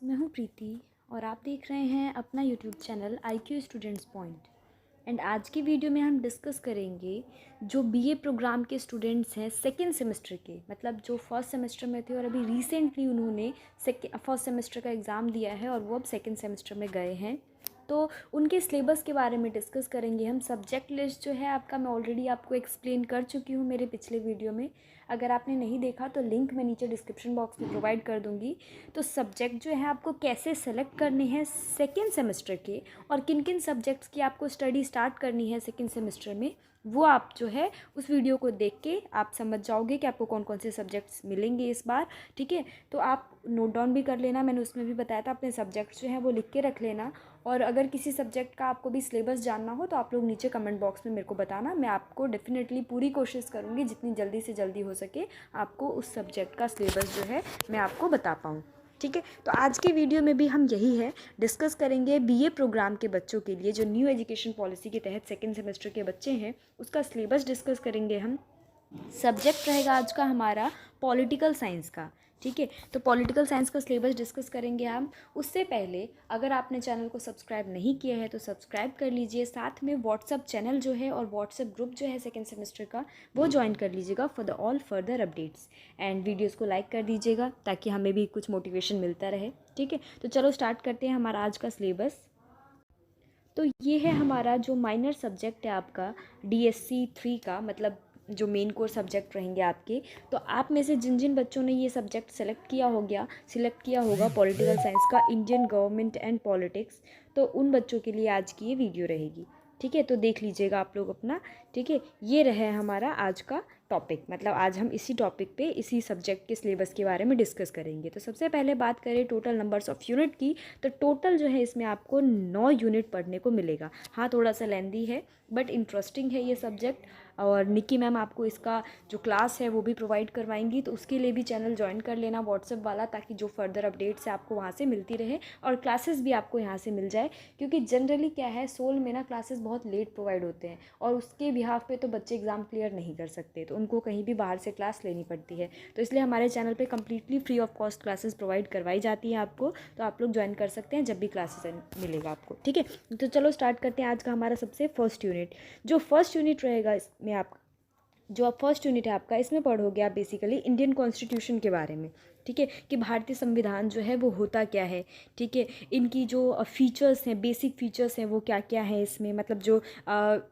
मैं हूँ प्रीति और आप देख रहे हैं अपना YouTube channel IQ students point. And आज की वीडियो में हम डिस्कस करेंगे जो बीए प्रोग्राम के स्टूडेंट्स हैं सेकेंड सेमेस्टर के, मतलब जो फर्स्ट सेमेस्टर में थे और अभी रिसेंटली उन्होंने फर्स्ट सेमेस्टर का एग्ज़ाम दिया है और वो अब सेकेंड सेमेस्टर में गए हैं। तो उनके सिलेबस के बारे में डिस्कस करेंगे हम। सब्जेक्ट लिस्ट जो है आपका मैं ऑलरेडी आपको एक्सप्लेन कर चुकी हूँ मेरे पिछले वीडियो में। अगर आपने नहीं देखा तो लिंक मैं नीचे डिस्क्रिप्शन बॉक्स में प्रोवाइड कर दूँगी। तो सब्जेक्ट जो है आपको कैसे सेलेक्ट करने हैं सेकेंड सेमेस्टर के और किन किन सब्जेक्ट्स की आपको स्टडी स्टार्ट करनी है सेकेंड सेमेस्टर में, वो आप जो है उस वीडियो को देख के आप समझ जाओगे कि आपको कौन कौन से सब्जेक्ट्स मिलेंगे इस बार। ठीक है, तो आप नोट डाउन भी कर लेना, मैंने उसमें भी बताया था अपने सब्जेक्ट्स जो हैं वो लिख के रख लेना। और अगर किसी सब्जेक्ट का आपको भी सिलेबस जानना हो तो आप लोग नीचे कमेंट बॉक्स में मेरे को बताना, मैं आपको डेफिनेटली पूरी कोशिश करूँगी जितनी जल्दी से जल्दी हो सके आपको उस सब्जेक्ट का सिलेबस जो है मैं आपको बता पाऊँ। ठीक है, तो आज के वीडियो में भी हम यही है डिस्कस करेंगे बीए प्रोग्राम के बच्चों के लिए जो न्यू एजुकेशन पॉलिसी के तहत सेकेंड सेमेस्टर के बच्चे हैं उसका सिलेबस डिस्कस करेंगे हम। सब्जेक्ट रहेगा आज का हमारा पॉलिटिकल साइंस का। ठीक है, तो पॉलिटिकल साइंस का सिलेबस डिस्कस करेंगे हम। उससे पहले अगर आपने चैनल को सब्सक्राइब नहीं किया है तो सब्सक्राइब कर लीजिए, साथ में व्हाट्सअप चैनल जो है और व्हाट्सअप ग्रुप जो है सेकेंड सेमेस्टर का वो ज्वाइन कर लीजिएगा for the all further updates. And videos को लाइक कर दीजिएगा ताकि हमें भी कुछ मोटिवेशन मिलता रहे। ठीक है, तो चलो स्टार्ट करते हैं हमारा आज का सिलेबस। तो ये है हमारा जो माइनर सब्जेक्ट है आपका DSC 3 का, मतलब जो मेन कोर सब्जेक्ट रहेंगे आपके। तो आप में से जिन जिन बच्चों ने ये सब्जेक्ट सिलेक्ट किया होगा पॉलिटिकल साइंस का, इंडियन गवर्नमेंट एंड पॉलिटिक्स, तो उन बच्चों के लिए आज की ये वीडियो रहेगी। ठीक है, तो देख लीजिएगा आप लोग अपना। ठीक है, ये रहे हमारा आज का टॉपिक, मतलब आज हम इसी टॉपिक पे इसी सब्जेक्ट के सिलेबस के बारे में डिस्कस करेंगे। तो सबसे पहले बात करें टोटल नंबर्स ऑफ़ यूनिट की, तो टोटल जो है इसमें आपको 9 यूनिट पढ़ने को मिलेगा। हाँ, थोड़ा सा लेंदी है बट इंटरेस्टिंग है ये सब्जेक्ट। और निक्की मैम आपको इसका जो क्लास है वो भी प्रोवाइड करवाएंगी, तो उसके लिए भी चैनल ज्वाइन कर लेना व्हाट्सएप वाला, ताकि जो फर्दर अपडेट्स है आपको वहाँ से मिलती रहे और क्लासेस भी आपको यहाँ से मिल जाए। क्योंकि जनरली क्या है, सोल में ना क्लासेस बहुत लेट प्रोवाइड होते हैं और उसके बिहाफ पे तो बच्चे एग्ज़ाम क्लियर नहीं कर सकते, तो उनको कहीं भी बाहर से क्लास लेनी पड़ती है। तो इसलिए हमारे चैनल पे completely free of cost classes provide करवाई जाती हैं आपको, तो आप लोग ज्वाइन कर सकते हैं जब भी क्लासेस मिलेगा आपको। ठीक है, तो चलो स्टार्ट करते हैं आज का हमारा सबसे फर्स्ट यूनिट। जो फर्स्ट यूनिट रहेगा इसमें आप जो आप फर्स्ट यूनिट है आपका, इसमें पढ़ोगे आप बेसिकली इंडियन कॉन्स्टिट्यूशन के बारे में। ठीक है, कि भारतीय संविधान जो है वो होता क्या है। ठीक है, इनकी जो फीचर्स हैं, बेसिक फीचर्स हैं वो क्या क्या हैं इसमें, मतलब जो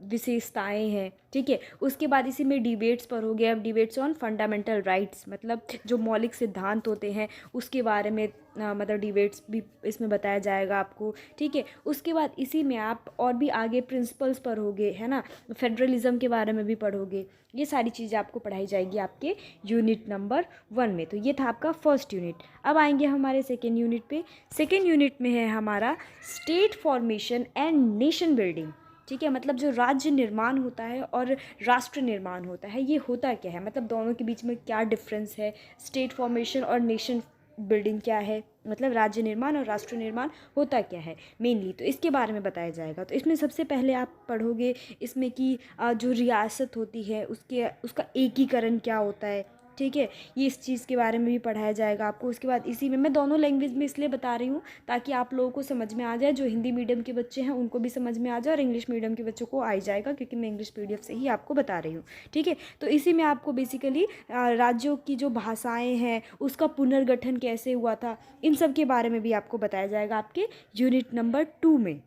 विशेषताएं हैं। ठीक है, उसके बाद इसी में डिबेट्स पढ़ोगे अब, डिबेट्स ऑन फंडामेंटल राइट्स, मतलब जो मौलिक सिद्धांत होते हैं उसके बारे में मतलब डिबेट्स भी इसमें बताया जाएगा आपको। ठीक है, उसके बाद इसी में आप और भी आगे प्रिंसिपल्स पढ़ोगे, है ना, फेडरलिज्म के बारे में भी पढ़ोगे। ये सारी चीज़ें आपको पढ़ाई जाएगी आपके यूनिट नंबर 1 में। तो ये था आपका फर्स्ट यूनिट। अब आएंगे हमारे सेकेंड यूनिट पे। सेकेंड यूनिट में है हमारा state formation and nation building. ठीक है, मतलब जो राज्य निर्माण होता है और राष्ट्र निर्माण होता है, ये होता क्या है, मतलब दोनों के बीच में क्या डिफरेंस है, स्टेट फॉर्मेशन और नेशन बिल्डिंग क्या है, मतलब राज्य निर्माण और राष्ट्र निर्माण होता क्या है मेनली, तो इसके बारे में बताया जाएगा। तो इसमें सबसे पहले आप पढ़ोगे इसमें कि जो रियासत होती है उसका एकीकरण क्या होता है। ठीक है, ये इस चीज़ के बारे में भी पढ़ाया जाएगा आपको। उसके बाद इसी में मैं दोनों लैंग्वेज में इसलिए बता रही हूँ ताकि आप लोगों को समझ में आ जाए, जो हिंदी मीडियम के बच्चे हैं उनको भी समझ में आ जाए और इंग्लिश मीडियम के बच्चों को आ जाएगा, क्योंकि मैं इंग्लिश PDF से ही आपको बता रही हूँ। ठीक है, तो इसी में आपको बेसिकली राज्यों की जो भाषाएँ हैं उसका पुनर्गठन कैसे हुआ था, इन सब के बारे में भी आपको बताया जाएगा आपके यूनिट नंबर 2 में।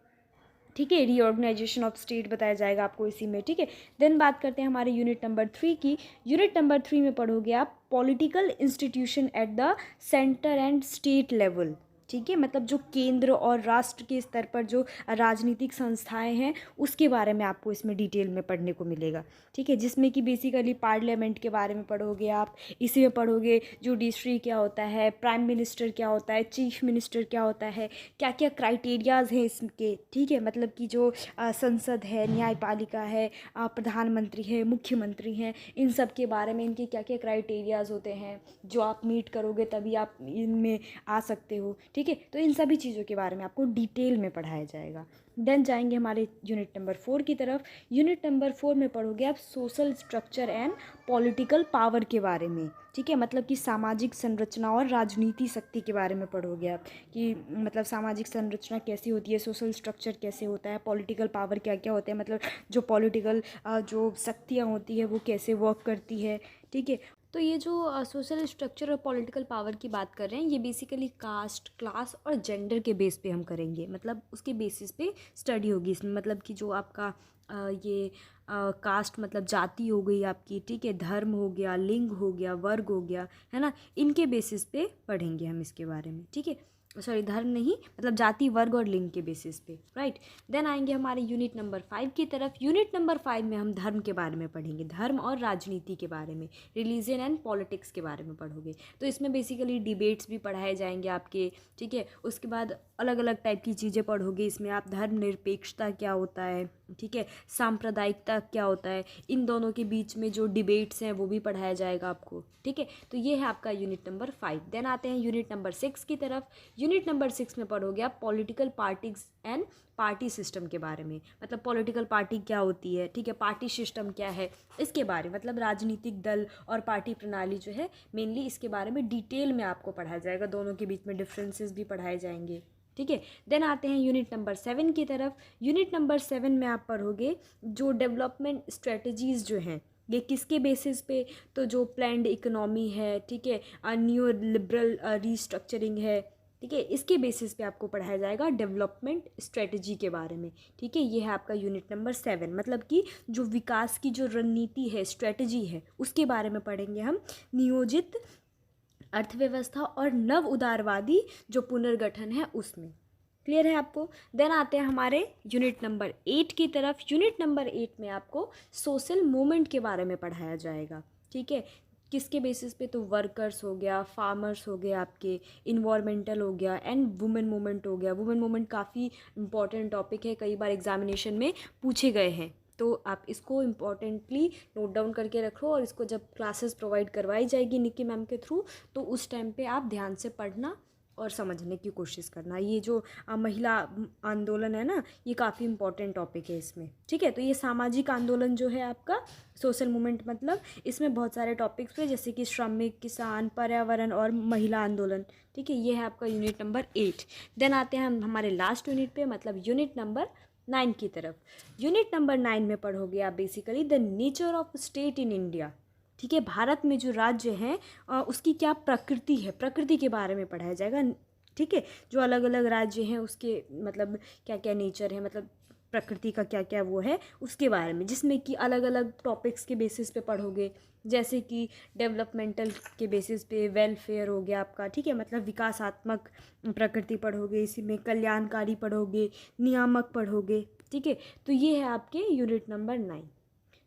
ठीक है, रीऑर्गेनाइजेशन ऑफ स्टेट बताया जाएगा आपको इसी में। ठीक है, देन बात करते हैं हमारे यूनिट नंबर 3 की। यूनिट नंबर 3 में पढ़ोगे आप political institution at the centre and state level. ठीक है, मतलब जो केंद्र और राष्ट्र के स्तर पर जो राजनीतिक संस्थाएं हैं उसके बारे में आपको इसमें डिटेल में पढ़ने को मिलेगा। ठीक है, जिसमें कि बेसिकली पार्लियामेंट के बारे में पढ़ोगे आप, इसी में पढ़ोगे जुडिशरी क्या होता है, प्राइम मिनिस्टर क्या होता है, चीफ मिनिस्टर क्या होता है, क्या क्या क्राइटेरियाज़ हैं इसके। ठीक है, मतलब कि जो संसद है, न्यायपालिका है, प्रधानमंत्री है, मुख्यमंत्री हैं, इन सब के बारे में इनके क्या क्या क्राइटेरियाज़ होते हैं, जो आप मीट करोगे तभी आप इनमें आ सकते हो। ठीक है, तो इन सभी चीज़ों के बारे में आपको डिटेल में पढ़ाया जाएगा। देन जाएंगे हमारे यूनिट नंबर 4 की तरफ। यूनिट नंबर 4 में पढ़ोगे आप social structure and political power के बारे में। ठीक है, मतलब कि सामाजिक संरचना और राजनीति शक्ति के बारे में पढ़ोगे आप कि मतलब सामाजिक संरचना कैसी होती है, सोशल स्ट्रक्चर कैसे होता है, पॉलिटिकल पावर क्या क्या होता है, मतलब जो पॉलिटिकल जो शक्तियाँ होती है वो कैसे वर्क करती है। ठीक है, तो ये जो सोशल स्ट्रक्चर और पॉलिटिकल पावर की बात कर रहे हैं ये बेसिकली कास्ट, क्लास और जेंडर के बेस पे हम करेंगे, मतलब उसके बेसिस पे स्टडी होगी इसमें। मतलब कि जो आपका ये कास्ट मतलब जाति हो गई आपकी, ठीक है, धर्म हो गया, लिंग हो गया, वर्ग हो गया, है ना, इनके बेसिस पे पढ़ेंगे हम इसके बारे में। ठीक है, सॉरी धर्म नहीं, मतलब जाति, वर्ग और लिंग के बेसिस पे, राइट। देन आएंगे हमारे यूनिट नंबर 5 की तरफ। यूनिट नंबर 5 में हम धर्म के बारे में पढ़ेंगे, धर्म और राजनीति के बारे में, रिलीजन एंड पॉलिटिक्स के बारे में पढ़ोगे। तो इसमें बेसिकली डिबेट्स भी पढ़ाए जाएंगे आपके, ठीक है। उसके बाद अलग अलग टाइप की चीज़ें पढ़ोगे इसमें आप, धर्मनिरपेक्षता क्या होता है, ठीक है, सांप्रदायिकता क्या होता है, इन दोनों के बीच में जो डिबेट्स हैं वो भी पढ़ाया जाएगा आपको। ठीक है, तो ये है आपका यूनिट नंबर 5। देन आते हैं यूनिट नंबर 6 की तरफ। यूनिट नंबर 6 में पढ़ोगे आप political parties and party system के बारे में, मतलब पॉलिटिकल पार्टी क्या होती है, ठीक है, पार्टी सिस्टम क्या है, इसके बारे में, मतलब राजनीतिक दल और पार्टी प्रणाली जो है मेनली इसके बारे में डिटेल में आपको पढ़ाया जाएगा, दोनों के बीच में डिफरेंसेस भी पढ़ाए जाएंगे। ठीक है, देन आते हैं यूनिट नंबर 7 की तरफ। यूनिट नंबर 7 में आप पढ़ोगे जो डेवलपमेंट स्ट्रेटजीज़ जो हैं ये किसके बेसिस पे, तो जो प्लान्ड इकोनॉमी है, ठीक है, न्यू लिबरल रीस्ट्रक्चरिंग है, ठीक है, इसके बेसिस पे आपको पढ़ाया जाएगा डेवलपमेंट स्ट्रेटजी के बारे में। ठीक है, ये है आपका यूनिट नंबर 7, मतलब कि जो विकास की जो रणनीति है, स्ट्रेटजी है, उसके बारे में पढ़ेंगे हम, नियोजित अर्थव्यवस्था और नव उदारवादी जो पुनर्गठन है उसमें। क्लियर है आपको। देन आते हैं हमारे यूनिट नंबर 8 की तरफ। यूनिट नंबर 8 में आपको सोशल मूवमेंट के बारे में पढ़ाया जाएगा। ठीक है, किसके बेसिस पे, तो वर्कर्स हो गया, फार्मर्स हो गए आपके, इन्वायरमेंटल हो गया एंड वुमेन मूवमेंट हो गया। वुमेन मूवमेंट काफ़ी इंपॉर्टेंट टॉपिक है, कई बार एग्जामिनेशन में पूछे गए हैं, तो आप इसको इम्पॉर्टेंटली नोट डाउन करके रखो और इसको जब क्लासेस प्रोवाइड करवाई जाएगी निक्की मैम के थ्रू तो उस टाइम पे आप ध्यान से पढ़ना और समझने की कोशिश करना। ये जो महिला आंदोलन है ना, ये काफ़ी इंपॉर्टेंट टॉपिक है इसमें। ठीक है, तो ये सामाजिक आंदोलन जो है आपका सोशल मूवमेंट, मतलब इसमें बहुत सारे टॉपिक्स हैं जैसे कि श्रमिक, किसान, पर्यावरण और महिला आंदोलन। ठीक है, ये है आपका यूनिट नंबर 8। देन आते हैं हम हमारे लास्ट यूनिट पे, मतलब यूनिट नंबर 9 की तरफ। यूनिट नंबर 9 में पढ़ोगे आप basically the nature of state in India. ठीक है, भारत में जो राज्य हैं उसकी क्या प्रकृति है, प्रकृति के बारे में पढ़ाया जाएगा। ठीक है, जो अलग अलग राज्य हैं उसके मतलब क्या क्या नेचर है, मतलब प्रकृति का क्या क्या वो है उसके बारे में, जिसमें कि अलग अलग टॉपिक्स के बेसिस पे पढ़ोगे, जैसे कि डेवलपमेंटल के बेसिस पे वेलफेयर हो गया आपका। ठीक है, मतलब विकासात्मक प्रकृति पढ़ोगे, इसी में कल्याणकारी पढ़ोगे, नियामक पढ़ोगे। ठीक है, तो ये है आपके यूनिट नंबर 9।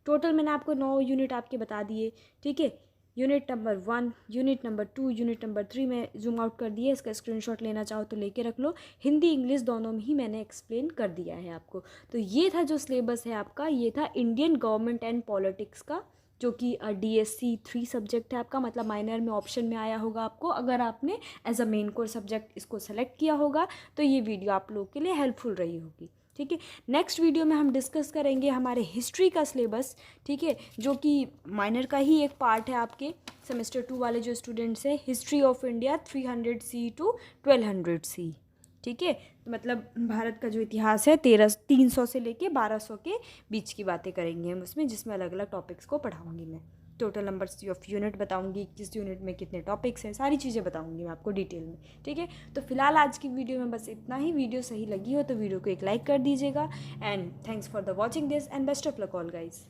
टोटल मैंने आपको 9 यूनिट आपके बता दिए। ठीक है, unit number 1, unit number 2, unit number 3 में जूम आउट कर दिए, इसका स्क्रीनशॉट लेना चाहो तो लेके रख लो। हिंदी इंग्लिश दोनों में ही मैंने एक्सप्लेन कर दिया है आपको। तो ये था जो सिलेबस है आपका, ये था इंडियन गवर्नमेंट एंड पॉलिटिक्स का, जो कि DSC 3 सब्जेक्ट है आपका, मतलब माइनर में ऑप्शन में आया होगा आपको। अगर आपने as a main core subject इसको सेलेक्ट किया होगा तो ये वीडियो आप लोग के लिए हेल्पफुल रही होगी। ठीक है, नेक्स्ट वीडियो में हम डिस्कस करेंगे हमारे हिस्ट्री का सिलेबस। ठीक है, जो कि माइनर का ही एक पार्ट है आपके सेमेस्टर 2 वाले जो स्टूडेंट्स हैं, history of India 300 C to 1200 C। ठीक है, तो मतलब भारत का जो इतिहास है 300 से लेके 1200 के बीच की बातें करेंगे हम उसमें, जिसमें अलग अलग टॉपिक्स को पढ़ाऊँगी मैं। टोटल नंबर्स ऑफ यूनिट बताऊंगी, किस यूनिट में कितने टॉपिक्स हैं, सारी चीज़ें बताऊंगी मैं आपको डिटेल में। ठीक है, तो फिलहाल आज की वीडियो में बस इतना ही। वीडियो सही लगी हो तो वीडियो को एक लाइक कर दीजिएगा and thanks for the watching this and best of luck all guys.